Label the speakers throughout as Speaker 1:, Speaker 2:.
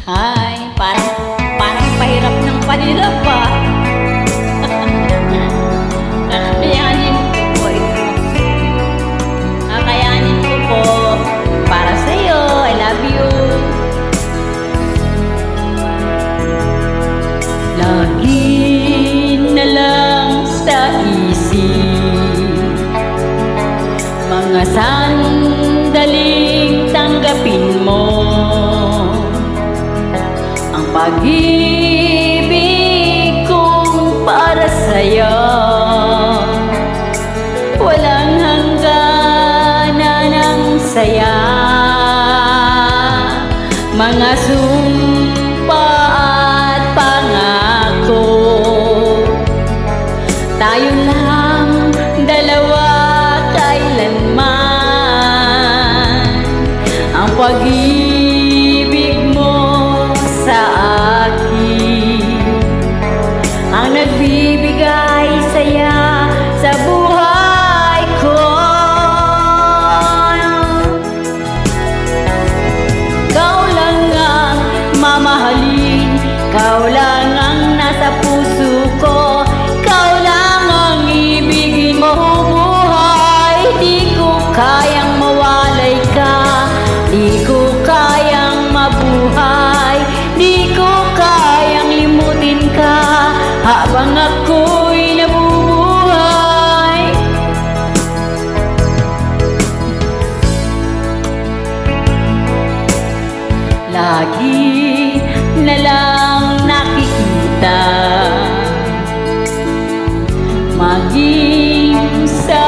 Speaker 1: Ay, parang pahirap ng pahirap pa. Kakayanin ko po ito. Kakayanin ko po para sa'yo. I love you. Lagi na lang sa isip mga sandaling tanggapin mo ang pag-ibig kong para sa'yo. Walang hangganan ng saya, mga sumpa at pangako. Tayo lang dalawa kailanman, ang pag-ibig mo sa akin ang nagbibigay saya sa buhay ko. Ikaw lang ang mamahalin, ikaw lang ang nasa puso ko, ikaw lang ang ibigin mo buhay. Di ko kayang mawalay ka, di ko kayang mabuhay, di ko kayang limutin ka habang ako'y nabubuhay. Lagi na lang nakikita, maging sa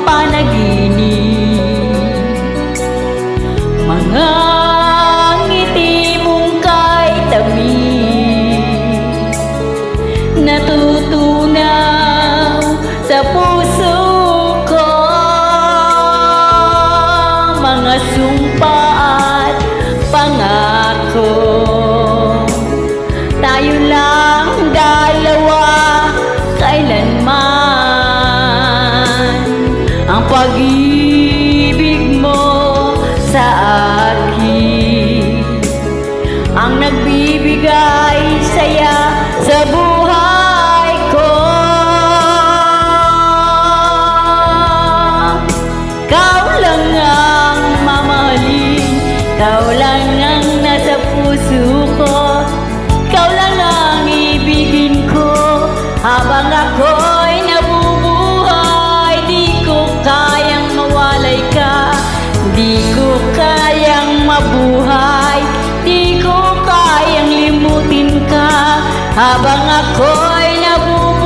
Speaker 1: panaginip, mga ngiti mong kay tamis, natutunaw sa puso ko, mga sumpa at pangako. Tayo lang dalawa kailanman, ang pag-ibig mo sa akin ang nagbibigay saya sa buhay ko. Ikaw lang ang mamahalin, ikaw lang ang nasa puso ko, ikaw lang ang ibigin ko habang ako'y nabubuhay. Di ko kayang mawalay ka, di ko kayang mabuhay, di ko kayang limutin ka habang ako'y nabubuhay.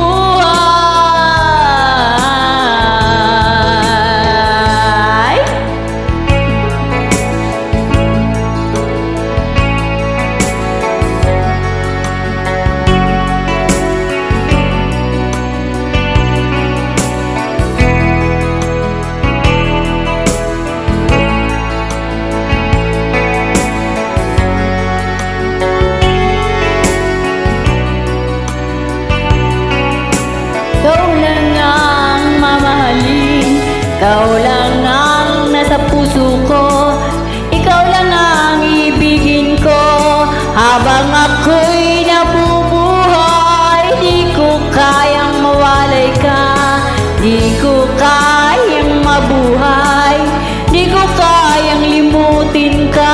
Speaker 1: Ikaw lang ang mamahalin, ikaw lang ang nasa puso ko, ikaw lang ang ibigin ko habang ako'y nabubuhay. Di ko kayang mawalay ka, di ko kayang mabuhay, di ko kayang limutin ka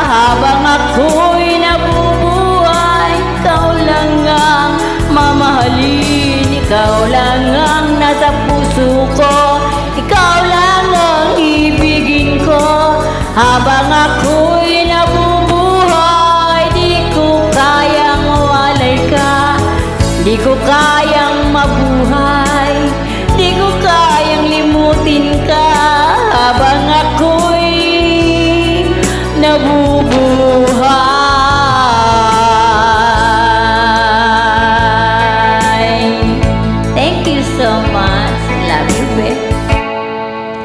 Speaker 1: habang ako'y nabubuhay. Ikaw lang ang mamahalin, ikaw lang ang nasa puso ko, ikaw lang ang ibigin ko habang ako'y nabubuhay. Di ko kayang mawalay ka, di ko kayang mabuhay, di ko kayang limutin ka habang ako'y nabubuhay.